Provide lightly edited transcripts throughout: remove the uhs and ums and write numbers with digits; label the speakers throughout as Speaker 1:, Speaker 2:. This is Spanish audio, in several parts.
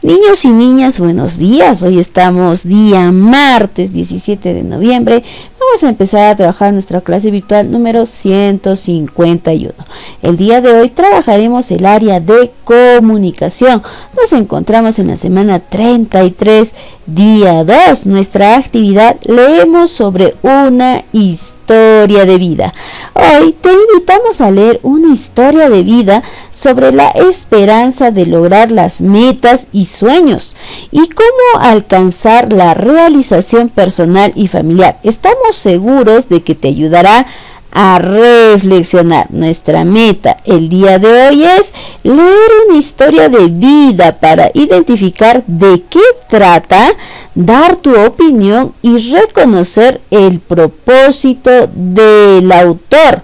Speaker 1: Niños y niñas, buenos días. Hoy estamos día martes 17 de noviembre. Vamos a empezar a trabajar nuestra clase virtual número 151. El día de hoy trabajaremos el área de comunicación. Nos encontramos en la semana 33, día 2. Nuestra actividad, leemos sobre una historia de vida. Hoy te invitamos a leer una historia de vida sobre la esperanza de lograr las metas y sueños y cómo alcanzar la realización personal y familiar. Estamos seguros de que te ayudará a reflexionar. Nuestra meta el día de hoy es leer una historia de vida para identificar de qué trata, dar tu opinión y reconocer el propósito del autor.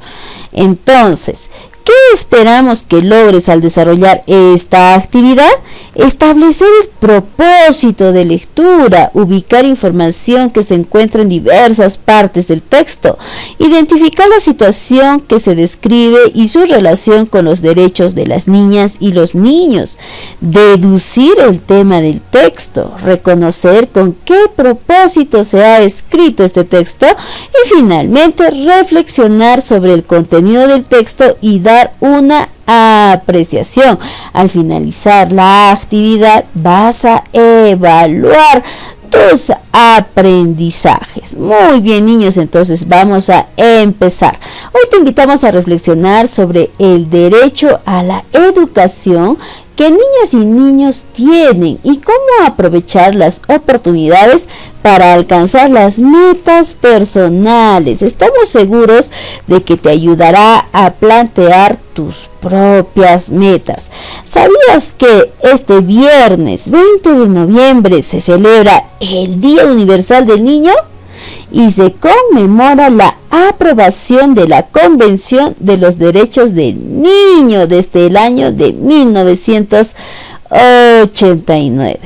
Speaker 1: Entonces, ¿qué esperamos que logres al desarrollar esta actividad? Establecer el propósito de lectura, ubicar información que se encuentra en diversas partes del texto, identificar la situación que se describe y su relación con los derechos de las niñas y los niños, deducir el tema del texto, reconocer con qué propósito se ha escrito este texto y finalmente reflexionar sobre el contenido del texto y dar una apreciación. Al finalizar la actividad vas a evaluar tus aprendizajes. Muy bien, niños, entonces vamos a empezar. Hoy te invitamos a reflexionar sobre el derecho a la educación que niñas y niños tienen y cómo aprovechar las oportunidades para alcanzar las metas personales. Estamos seguros de que te ayudará a plantear tus propias metas. ¿Sabías que este viernes 20 de noviembre se celebra el Día Universal del Niño? Y se conmemora la aprobación de la Convención de los Derechos del Niño desde el año de 1989.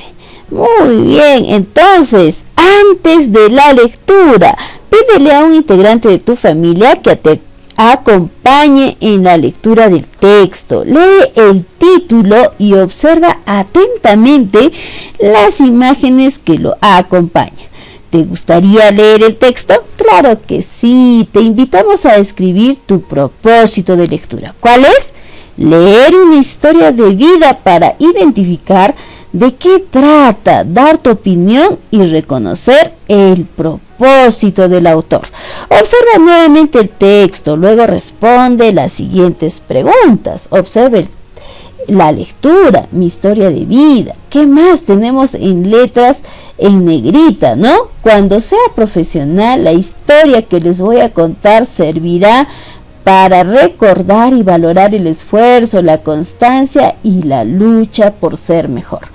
Speaker 1: Muy bien, entonces, antes de la lectura, pídele a un integrante de tu familia que te acompañe en la lectura del texto. Lee el título y observa atentamente las imágenes que lo acompañan. ¿Te gustaría leer el texto? Claro que sí. Te invitamos a escribir tu propósito de lectura. ¿Cuál es? Leer una historia de vida para identificar de qué trata, dar tu opinión y reconocer el propósito del autor. Observa nuevamente el texto, luego responde las siguientes preguntas. Observe la lectura, mi historia de vida. ¿Qué más tenemos en letras en negrita, no? Cuando sea profesional, la historia que les voy a contar servirá para recordar y valorar el esfuerzo, la constancia y la lucha por ser mejor.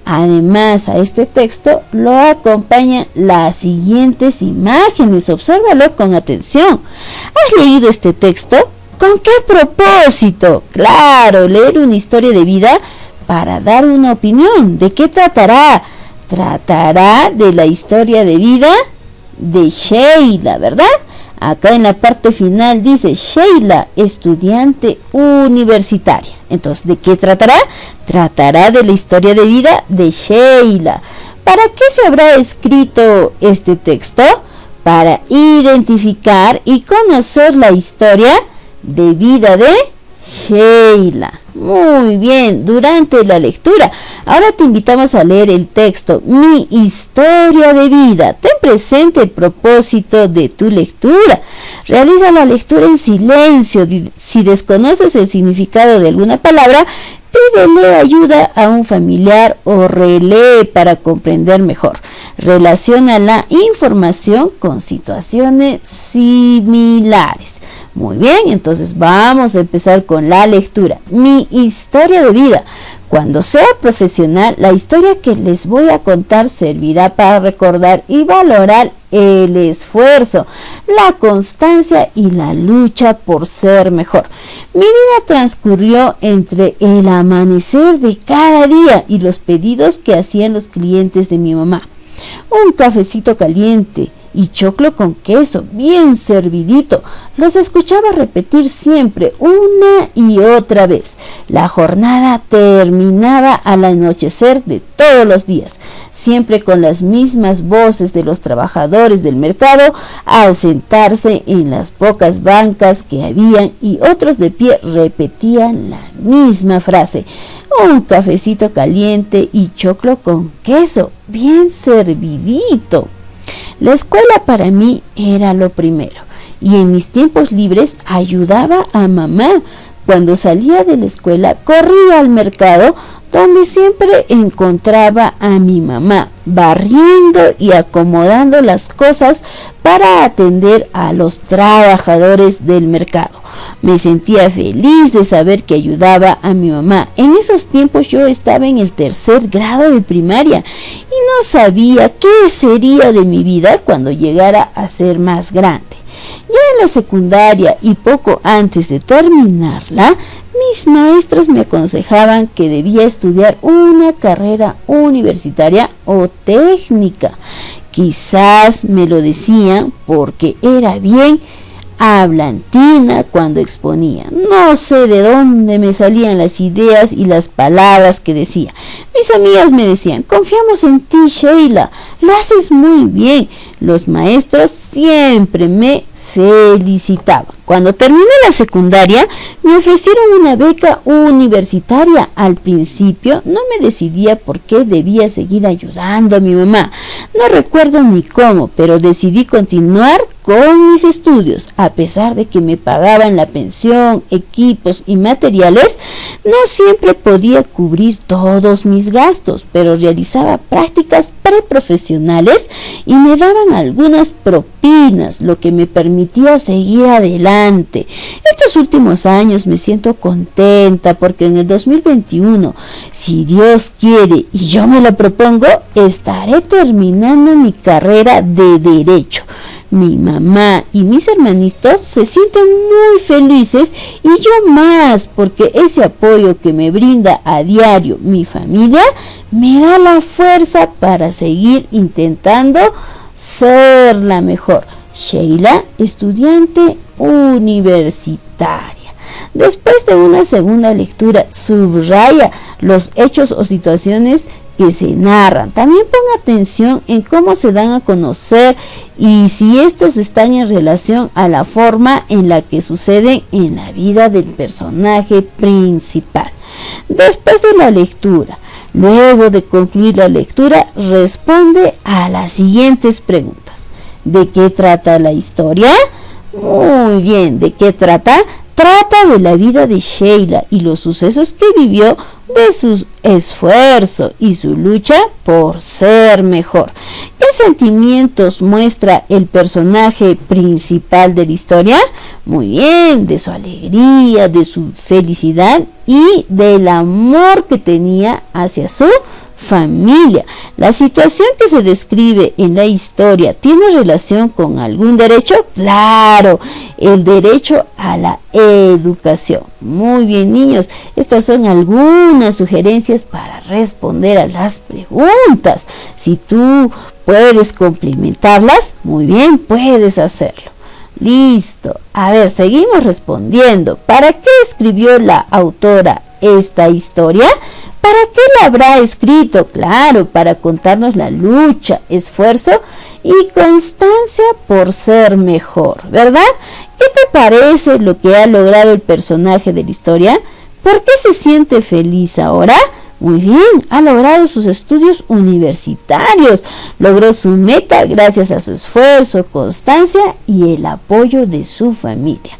Speaker 1: Además, a este texto lo acompañan las siguientes imágenes. Obsérvalo con atención. ¿Has leído este texto? ¿Con qué propósito? Claro, leer una historia de vida para dar una opinión. ¿De qué tratará? Tratará de la historia de vida de Sheila, ¿verdad? Acá en la parte final dice Sheila, estudiante universitaria. Entonces, ¿de qué tratará? Tratará de la historia de vida de Sheila. ¿Para qué se habrá escrito este texto? Para identificar y conocer la historia de vida de Sheila. Muy bien, durante la lectura. Ahora te invitamos a leer el texto, mi historia de vida. Ten presente el propósito de tu lectura. Realiza la lectura en silencio. Si desconoces el significado de alguna palabra, pídele ayuda a un familiar o relee para comprender mejor. Relaciona la información con situaciones similares. Muy bien, entonces vamos a empezar con la lectura. Mi historia de vida. Cuando sea profesional, la historia que les voy a contar servirá para recordar y valorar el esfuerzo, la constancia y la lucha por ser mejor. Mi vida transcurrió entre el amanecer de cada día y los pedidos que hacían los clientes de mi mamá. Un cafecito caliente y choclo con queso, bien servidito. Los escuchaba repetir siempre, una y otra vez. La jornada terminaba al anochecer de todos los días, siempre con las mismas voces de los trabajadores del mercado al sentarse en las pocas bancas que habían, y otros de pie repetían la misma frase: un cafecito caliente y choclo con queso, bien servidito. La escuela para mí era lo primero, y en mis tiempos libres ayudaba a mamá. Cuando salía de la escuela corría al mercado, donde siempre encontraba a mi mamá barriendo y acomodando las cosas para atender a los trabajadores del mercado. Me sentía feliz de saber que ayudaba a mi mamá. En esos tiempos yo estaba en el 3er grado de primaria y no sabía qué sería de mi vida cuando llegara a ser más grande. Ya en la secundaria y poco antes de terminarla, mis maestras me aconsejaban que debía estudiar una carrera universitaria o técnica. Quizás me lo decían porque era bien hablantina cuando exponía. No sé de dónde me salían las ideas y las palabras que decía. Mis amigas me decían: confiamos en ti, Sheila, lo haces muy bien. Los maestros siempre me felicitaban. Cuando terminé la secundaria, me ofrecieron una beca universitaria. Al principio no me decidía por qué debía seguir ayudando a mi mamá. No recuerdo ni cómo, pero decidí continuar con mis estudios. A pesar de que me pagaban la pensión, equipos y materiales, no siempre podía cubrir todos mis gastos, pero realizaba prácticas preprofesionales y me daban algunas propinas, lo que me permitía seguir adelante. Estos últimos años me siento contenta porque en el 2021, si Dios quiere y yo me lo propongo, estaré terminando mi carrera de Derecho. Mi mamá y mis hermanitos se sienten muy felices y yo más, porque ese apoyo que me brinda a diario mi familia me da la fuerza para seguir intentando ser la mejor. Sheila, estudiante universitaria. Después de una segunda lectura, subraya los hechos o situaciones que se narran. También ponga atención en cómo se dan a conocer y si estos están en relación a la forma en la que suceden en la vida del personaje principal. Después de la lectura, luego de concluir la lectura, responde a las siguientes preguntas. ¿De qué trata la historia? Muy bien, ¿de qué trata? Trata de la vida de Sheila y los sucesos que vivió, de su esfuerzo y su lucha por ser mejor. ¿Qué sentimientos muestra el personaje principal de la historia? Muy bien, de su alegría, de su felicidad y del amor que tenía hacia su familia. La situación que se describe en la historia tiene relación con algún derecho. Claro, el derecho a la educación. Muy bien, niños, estas son algunas sugerencias para responder a las preguntas. Si tú puedes complementarlas, muy bien, puedes hacerlo. Listo. A ver, seguimos respondiendo. ¿Para qué escribió la autora esta historia? ¿Para qué la habrá escrito? Claro, para contarnos la lucha, esfuerzo y constancia por ser mejor, ¿verdad? ¿Qué te parece lo que ha logrado el personaje de la historia? ¿Por qué se siente feliz ahora? Muy bien, ha logrado sus estudios universitarios, logró su meta gracias a su esfuerzo, constancia y el apoyo de su familia.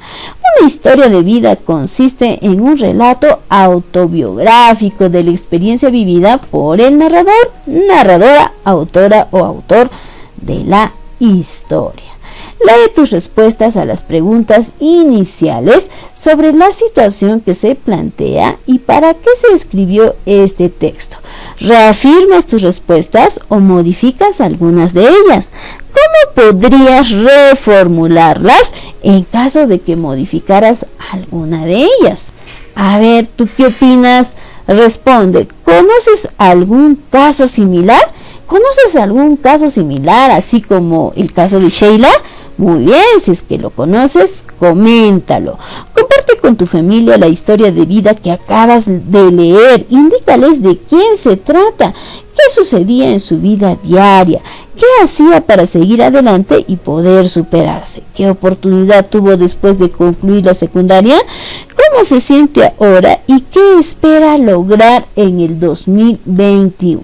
Speaker 1: Una historia de vida consiste en un relato autobiográfico de la experiencia vivida por el narrador, narradora, autora o autor de la historia. Lee tus respuestas a las preguntas iniciales sobre la situación que se plantea y para qué se escribió este texto. ¿Reafirmas tus respuestas o modificas algunas de ellas? ¿Cómo podrías reformularlas en caso de que modificaras alguna de ellas? A ver, ¿tú qué opinas? Responde, ¿conoces algún caso similar? ¿Conoces algún caso similar, así como el caso de Sheila? Muy bien, si es que lo conoces, coméntalo. Comparte con tu familia la historia de vida que acabas de leer. Indícales de quién se trata, qué sucedía en su vida diaria, qué hacía para seguir adelante y poder superarse, qué oportunidad tuvo después de concluir la secundaria, cómo se siente ahora y qué espera lograr en el 2021.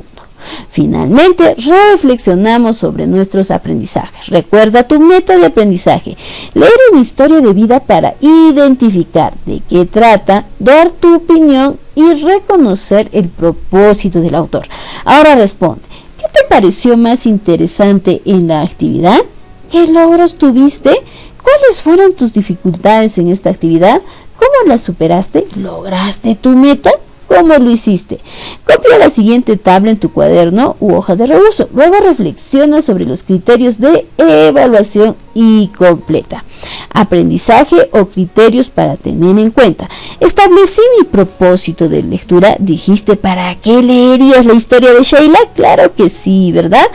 Speaker 1: Finalmente, reflexionamos sobre nuestros aprendizajes. Recuerda tu meta de aprendizaje: leer una historia de vida para identificar de qué trata, dar tu opinión y reconocer el propósito del autor. Ahora responde, ¿qué te pareció más interesante en la actividad? ¿Qué logros tuviste? ¿Cuáles fueron tus dificultades en esta actividad? ¿Cómo las superaste? ¿Lograste tu meta? ¿Cómo lo hiciste? Copia la siguiente tabla en tu cuaderno u hoja de reuso. Luego reflexiona sobre los criterios de evaluación y completa. Aprendizaje o criterios para tener en cuenta. Establecí mi propósito de lectura. ¿Dijiste para qué leerías la historia de Sheila? Claro que sí, ¿verdad?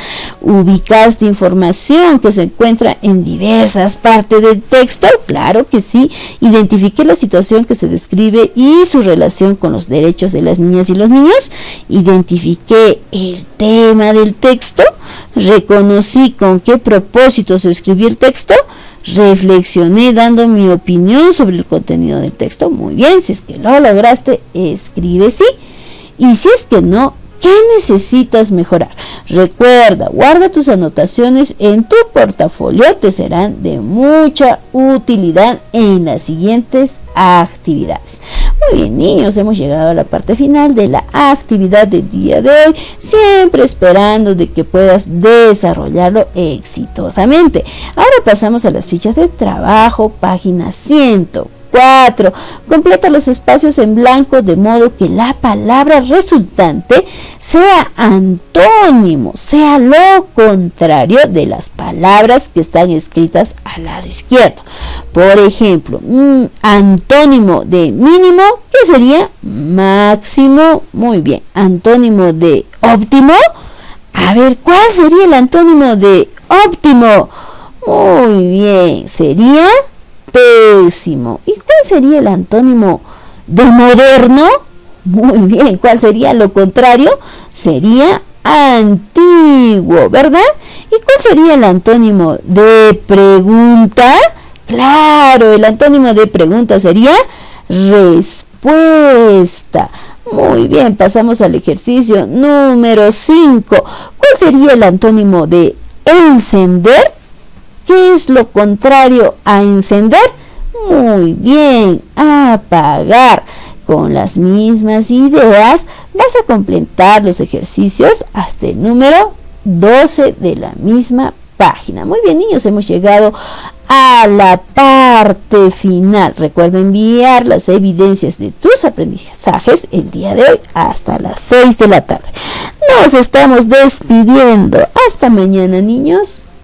Speaker 1: ¿Ubicaste información que se encuentra en diversas partes del texto? Claro que sí. Identifiqué la situación que se describe y su relación con los derechos de las niñas y los niños. Identifiqué el tema del texto. Reconocí con qué propósito se escribió el texto. Reflexioné dando mi opinión sobre el contenido del texto. Muy bien, si es que lo lograste, escribe sí. Y si es que no, ¿qué necesitas mejorar? Recuerda, guarda tus anotaciones en tu portafolio, te serán de mucha utilidad en las siguientes actividades. Muy bien, niños, hemos llegado a la parte final de la actividad del día de hoy, siempre esperando de que puedas desarrollarlo exitosamente. Ahora pasamos a las fichas de trabajo, página 104. Completa los espacios en blanco de modo que la palabra resultante sea antónimo, sea lo contrario de las palabras que están escritas al lado izquierdo. Por ejemplo, antónimo de mínimo, ¿qué sería? Máximo. Muy bien. Antónimo de óptimo. A ver, ¿cuál sería el antónimo de óptimo? Muy bien, sería pésimo. ¿Y cuál sería el antónimo de moderno? Muy bien, ¿cuál sería lo contrario? Sería antiguo, ¿verdad? ¿Y cuál sería el antónimo de pregunta? Claro, el antónimo de pregunta sería respuesta. Muy bien, pasamos al ejercicio número 5. ¿Cuál sería el antónimo de encender? ¿Qué es lo contrario a encender? Muy bien, apagar. Con las mismas ideas vas a completar los ejercicios hasta el número 12 de la misma página. Muy bien, niños, hemos llegado a la parte final. Recuerda enviar las evidencias de tus aprendizajes el día de hoy hasta las 6 de la tarde. Nos estamos despidiendo. Hasta mañana, niños.